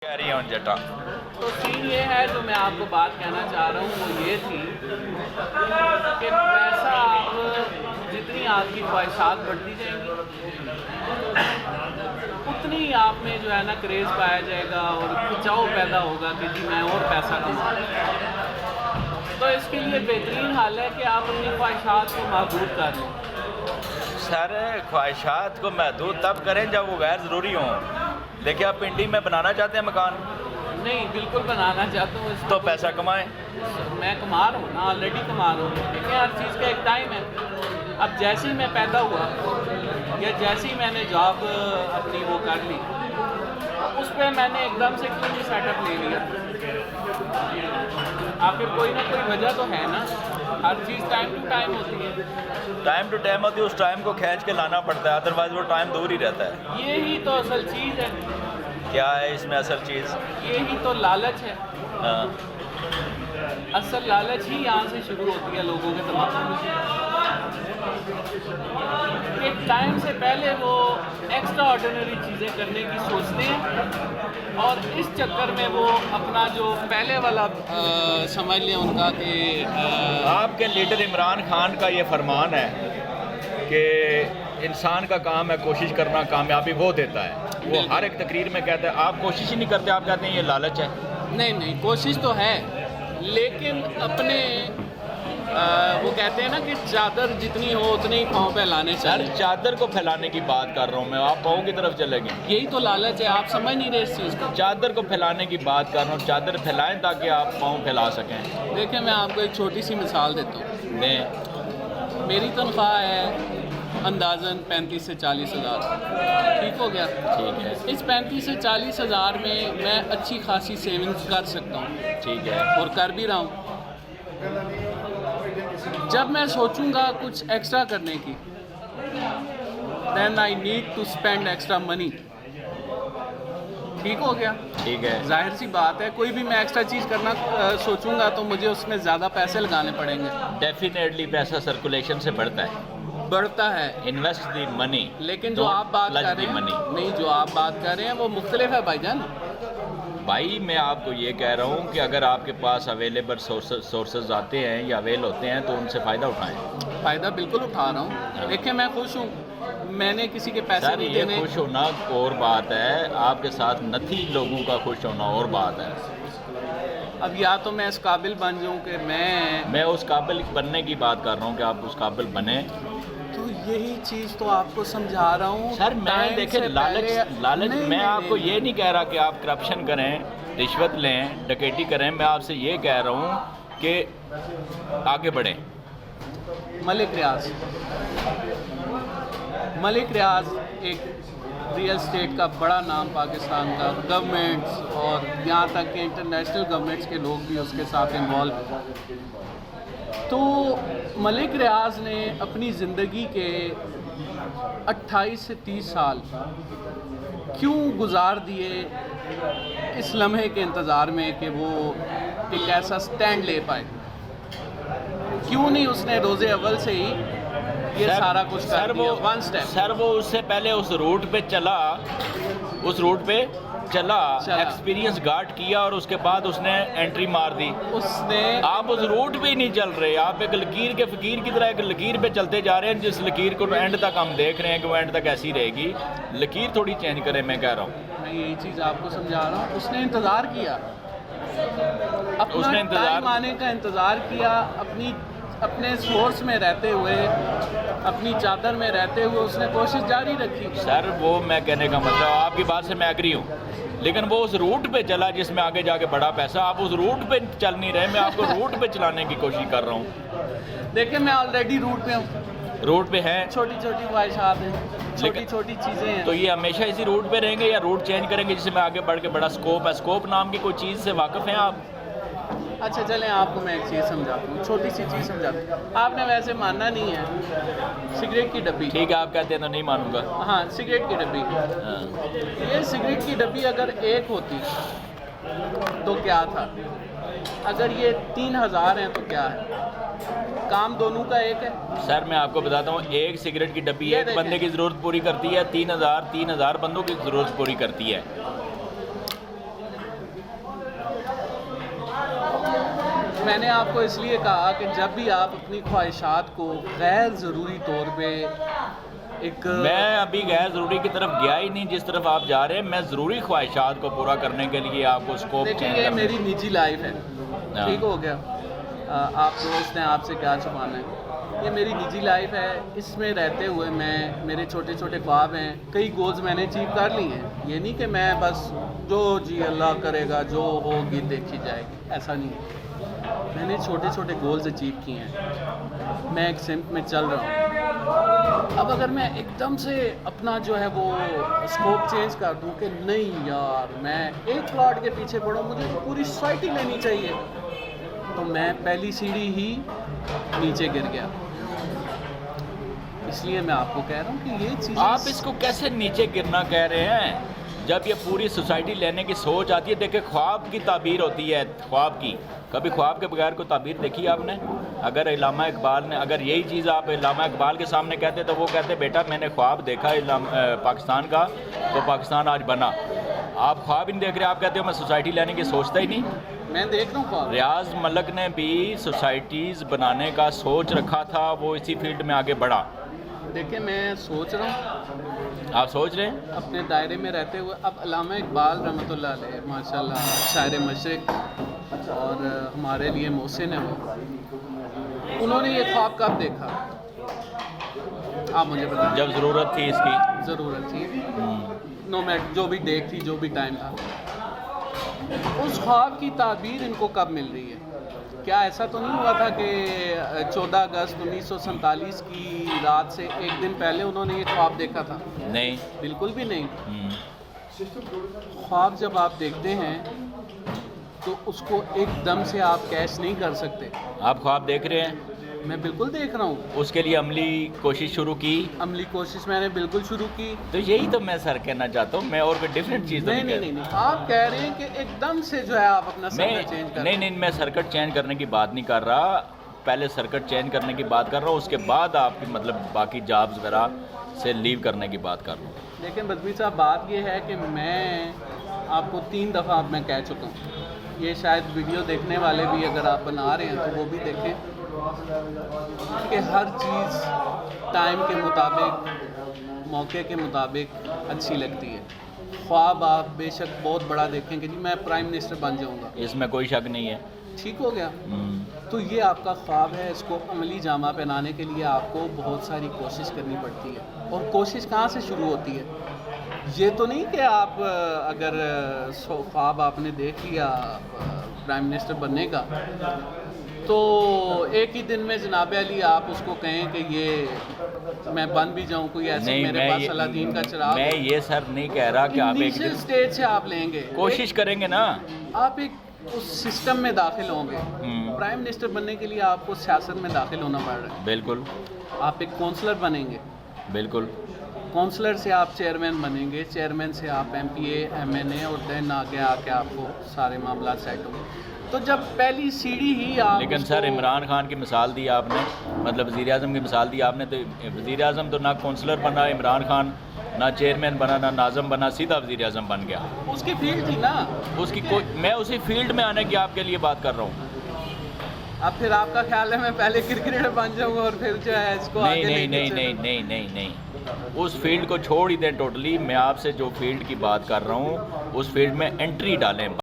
कह रही है जटा। तो सीन ये है जो मैं आपको बात कहना चाह रहा हूँ वो ये थी कि पैसा आप जितनी आपकी ख्वाहिशात बढ़ती जाएंगी उतनी ही आप में जो है ना क्रेज़ पाया जाएगा और खिंचाव पैदा होगा कि जी मैं और पैसा कमाऊँ। तो इसके लिए बेहतरीन हाल है कि आप अपनी ख्वाहिशात को महदूद कर लें। सर ख्वाहिशात को महदूद तब करें जब वो गैर ज़रूरी हों। देखिए आप पिंडी में बनाना चाहते हैं मकान, नहीं बिल्कुल बनाना चाहता हूँ तो पैसा कमाएं। मैं कमा रहा हूँ ना, ऑलरेडी कमा रहा हूँ। देखिए हर चीज़ का एक टाइम है। अब जैसे ही मैं पैदा हुआ या जैसे ही मैंने जॉब अपनी वो कर ली उस पर मैंने एकदम से क्यों नहीं सेटअप ले लिया। आखिर कोई ना कोई वजह तो है ना। हर चीज़ टाइम टू टाइम होती है। टाइम टू टाइम होती है, उस टाइम को खींच के लाना पड़ता है, अदरवाइज वो टाइम दूर ही रहता है। यही तो असल चीज़ है। क्या है इसमें असल चीज़? यही तो लालच है। हाँ। असल लालच ही यहाँ से शुरू होती है लोगों के दिमाग में। एक टाइम से पहले वो एक्स्ट्रा ऑर्डिनरी चीज़ें करने की सोचते हैं और इस चक्कर में वो अपना जो पहले वाला समझ लें उनका कि आपके लीडर इमरान खान का ये फरमान है कि इंसान का काम है कोशिश करना, कामयाबी वो देता है। वो हर एक तकरीर में कहता है आप कोशिश ही नहीं करते, आप कहते हैं ये लालच है। नहीं कोशिश तो है लेकिन अपने वो कहते हैं ना कि चादर जितनी हो उतनी ही पाँव फैलाने सर चाहिए। चादर को फैलाने की बात कर रहा हूँ मैं, आप पाँव की तरफ चले गए। यही तो लालच है, आप समझ नहीं रहे इस चीज़ को। चादर को फैलाने की बात कर रहा हूँ, चादर फैलाएं ताकि आप पाँव फैला सकें। देखिए मैं आपको एक छोटी सी मिसाल देता हूँ। दें। मेरी तनख्वाह है अंदाज़न 35 से 40 हज़ार। ठीक हो गया? ठीक है। इस 35 से 40 हज़ार में मैं अच्छी खासी सेविंग्स कर सकता हूँ। ठीक है। और कर भी रहा हूँ। जब मैं सोचूंगा कुछ एक्स्ट्रा करने की then I need to spend extra money. ठीक हो गया? ठीक है। जाहिर सी बात है कोई भी मैं एक्स्ट्रा चीज़ करना सोचूंगा तो मुझे उसमें ज़्यादा पैसे लगाने पड़ेंगे। डेफिनेटली पैसा सर्कुलेशन से बढ़ता है। Invest the money. लेकिन जो आप बात कर रहे हैं नहीं, जो आप बात कर रहे हैं वो मुख्तलिफ है भाईजान। भाई मैं आपको ये कह रहा हूँ कि अगर आपके पास अवेलेबल सोर्सेज आते हैं या अवेल होते हैं तो उनसे फ़ायदा उठाएं। फ़ायदा बिल्कुल उठा रहा हूँ। देखिए मैं खुश हूँ, मैंने किसी के पैसे नहीं ये देने। खुश होना और बात है, आपके साथ नथी लोगों का खुश होना और बात है। अब या तो मैं इस काबिल बन जाऊँ कि मैं उस काबिल बनने की बात कर रहा हूँ कि आप उस काबिल बने। तो यही चीज़ तो आपको समझा रहा हूँ सर मैं देखे लालच मैं आपको ये नहीं कह रहा कि आप करप्शन करें, रिश्वत लें, डकैती करें। मैं आपसे ये कह रहा हूँ कि आगे बढ़ें। मलिक रियाज एक रियल स्टेट का बड़ा नाम पाकिस्तान का, गवर्नमेंट्स और यहाँ तक कि इंटरनेशनल गवर्नमेंट्स के लोग भी उसके साथ इन्वॉल्व हैं। तो मलिक रियाज ने अपनी ज़िंदगी के 28 से 30 साल क्यों गुजार दिए इस लम्हे के इंतज़ार में कि वो एक ऐसा स्टैंड ले पाए? क्यों नहीं उसने रोज़े अव्वल से ही ये सारा कुछ कर दिया? One step. सर वो उससे पहले उस रूट पे चला, एक्सपीरियंस गार्ड किया और उसके बाद उसने एंट्री मार दी। आप उस रूट पे ही नहीं चल रहे, आप एक लकीर के फकीर की तरह एक लकीर पे चलते जा रहे हैं, जिस लकीर को एंड तक हम देख रहे हैं कि वो एंड तक ऐसी रहेगी। लकीर थोड़ी चेंज करें, मैं कह रहा हूँ। मैं यही चीज़ आपको समझा रहा हूँ। उसने इंतज़ार किया, अपना टाइम आने का इंतज़ार किया, अपने सोर्स में रहते हुए, अपनी चादर में रहते हुए उसने कोशिश जारी रखी। सर वो मैं कहने का मतलब, आपकी बात से मैं एग्री हूँ, लेकिन वो उस रूट पे चला जिसमें आगे जाके बड़ा पैसा। आप उस रूट पे चल नहीं रहे, मैं आपको रूट पे चलाने की कोशिश कर रहा हूँ। देखिए मैं ऑलरेडी रूट पे हूँ। रूट पे हैं, छोटी छोटी ख्वाहिशात हैं, छोटी छोटी चीज़ें हैं। तो ये हमेशा इसी रूट पे रहेंगे या रूट चेंज करेंगे जिसमें आगे बढ़ के बड़ा स्कोप है? स्कोप नाम की कोई चीज़ से वाकिफ़ हैं आप? अच्छा चलें आपको मैं एक चीज़ समझाता हूँ, छोटी सी चीज़ समझाता हूँ। आपने वैसे मानना नहीं है, सिगरेट की डब्बी। ठीक है आप कहते हैं तो नहीं मानूंगा। हाँ सिगरेट की डब्बी। हाँ। ये सिगरेट की डब्बी अगर एक होती तो क्या था? अगर ये 3000 हैं तो क्या है? काम दोनों का एक है। सर मैं आपको बताता हूँ, एक सिगरेट की डब्बी एक बंदे की ज़रूरत पूरी करती है, 3000 बंदों की ज़रूरत पूरी करती है। मैंने आपको इसलिए कहा कि जब भी आप अपनी ख्वाहिशात को गैर ज़रूरी तौर पे एक मैं अभी गैर ज़रूरी की तरफ गया ही नहीं जिस तरफ आप जा रहे हैं। मैं ज़रूरी ख्वाहिशात को पूरा करने के लिए आपको स्कोप देखिए, ये मेरी निजी लाइफ है, ठीक हो गया। आप दोस्त हैं, आपसे क्या छुपाना है। ये मेरी निजी लाइफ है, इसमें रहते हुए मैं मेरे छोटे छोटे ख्वाब हैं, कई गोल्स मैंने अचीव कर लिए हैं। ये नहीं कि मैं बस जो जी अल्लाह करेगा जो होगी देखी जाएगी, ऐसा नहीं है। मैंने छोटे छोटे गोल्स अचीव किए हैं, मैं एक सिम्प में चल रहा हूँ। अब अगर मैं एकदम से अपना जो है वो स्कोप चेंज कर दूँ कि नहीं यार मैं एक प्लॉट के पीछे पड़ा, मुझे पूरी सोसाइटी लेनी चाहिए, तो मैं पहली सीढ़ी ही नीचे गिर गया। इसलिए मैं आपको कह रहा हूँ कि ये चीज़ आप इसको कैसे नीचे गिरना कह रहे हैं जब ये पूरी सोसाइटी लेने की सोच आती है। देखिए, ख्वाब की ताबीर होती है, ख्वाब की। कभी ख्वाब के बगैर कोई ताबीर देखी आपने? अगर इल्लामा इकबाल ने अगर यही चीज़ आप इल्लामा इकबाल के सामने कहते तो वो कहते बेटा मैंने ख्वाब देखा पाकिस्तान का, तो पाकिस्तान आज बना। आप ख्वाब ही नहीं देख रहे, आप कहते हो मैं सोसाइटी लेने की सोचता ही नहीं। मैं देख रहा हूँ ख्वाब। रियाज मलिक ने भी सोसाइटीज़ बनाने का सोच रखा था, वो इसी फील्ड में आगे बढ़ा। देखिए, मैं सोच रहा हूँ, आप सोच रहे हैं अपने दायरे में रहते हुए। अब अल्लामा इकबाल रहमतुल्लाह अलैह माशाल्लाह शायर मशरिक़ और हमारे लिए मोहसिन है वो, उन्होंने ये ख्वाब कब देखा आप मुझे बताएं? जब ज़रूरत थी इसकी, ज़रूरत थी, नो मैटर जो भी डेट थी, जो भी टाइम था। उस ख्वाब की ताबीर इनको कब मिल रही है? क्या ऐसा तो नहीं हुआ था कि 14 अगस्त 1947 की रात से एक दिन पहले उन्होंने ये ख्वाब देखा था? नहीं, बिल्कुल भी नहीं। ख्वाब जब आप देखते हैं तो उसको एकदम से आप कैश नहीं कर सकते। आप ख्वाब देख रहे हैं? मैं बिल्कुल देख रहा हूँ। उसके लिए अमली कोशिश शुरू की? अमली कोशिश मैंने बिल्कुल शुरू की। तो यही तो मैं सर कहना चाहता हूँ, मैं और कोई डिफरेंट चीज़ तो नहीं, आप कह रहे हैं कि एकदम से जो है आप अपना सर्किट चेंज कर। नहीं, मैं सर्किट चेंज करने की बात नहीं कर रहा। पहले सर्किट चेंज करने की बात कर रहा हूँ, उसके बाद आपकी मतलब बाकी जॉब्स वगैरह से लीव करने की बात कर रहा हूँ। लेकिन बदबी साहब, बात ये है कि मैं आपको 3 दफ़ा अब मैं कह चुका हूँ, ये शायद वीडियो देखने वाले भी अगर आप बना रहे हैं तो वो भी देखें कि हर चीज़ टाइम के मुताबिक, मौके के मुताबिक अच्छी लगती है। ख्वाब आप बेशक बहुत बड़ा देखेंगे जी मैं प्राइम मिनिस्टर बन जाऊंगा, इसमें कोई शक नहीं है, ठीक हो गया। तो ये आपका ख्वाब है, इसको अमली जामा पहनाने के लिए आपको बहुत सारी कोशिश करनी पड़ती है। और कोशिश कहाँ से शुरू होती है? ये तो नहीं कि आप अगर ख्वाब आपने देख लिया प्राइम मिनिस्टर बनने का तो एक ही दिन में जनाब अली आप उसको कहें कि ये मैं बन भी जाऊं, कोई ऐसे मेरे पास अलादीन का चिराग। मैं ये सर नहीं कह रहा कि आप एक स्टेज से आप लेंगे, कोशिश करेंगे ना, आप एक उस सिस्टम में दाखिल होंगे। प्राइम मिनिस्टर बनने के लिए आपको सियासत में दाखिल होना पड़ रहा है। बिल्कुल। आप एक काउंसलर बनेंगे, बिल्कुल। काउंसलर से आप चेयरमैन बनेंगे, चेयरमैन से आप MPA MNA और देन आगे आके आपको सारे मामला सेट होंगे। तो जब पहली सीढ़ी ही आप लेकिन सर इमरान खान की मिसाल दी आपने, मतलब वज़ीर आज़म की मिसाल दी आपने, तो वज़ीर आज़म तो ना काउंसलर बना इमरान खान, ना चेयरमैन बना, ना नाज़म बना, सीधा वज़ीर आज़म बन गया। उसकी फील्ड थी ना, उसकी मैं उसी फील्ड में आने की आपके लिए बात कर रहा हूँ। अब फिर आपका ख्याल है मैं पहले क्रिकेटर बन जाऊँगा और फिर जो है इसको आगे लेके नहीं, उस फील्ड को छोड़ ही दें टोटली। मैं आपसे जो फील्ड की बात कर रहा हूँ उस फील्ड में एंट्री डालें।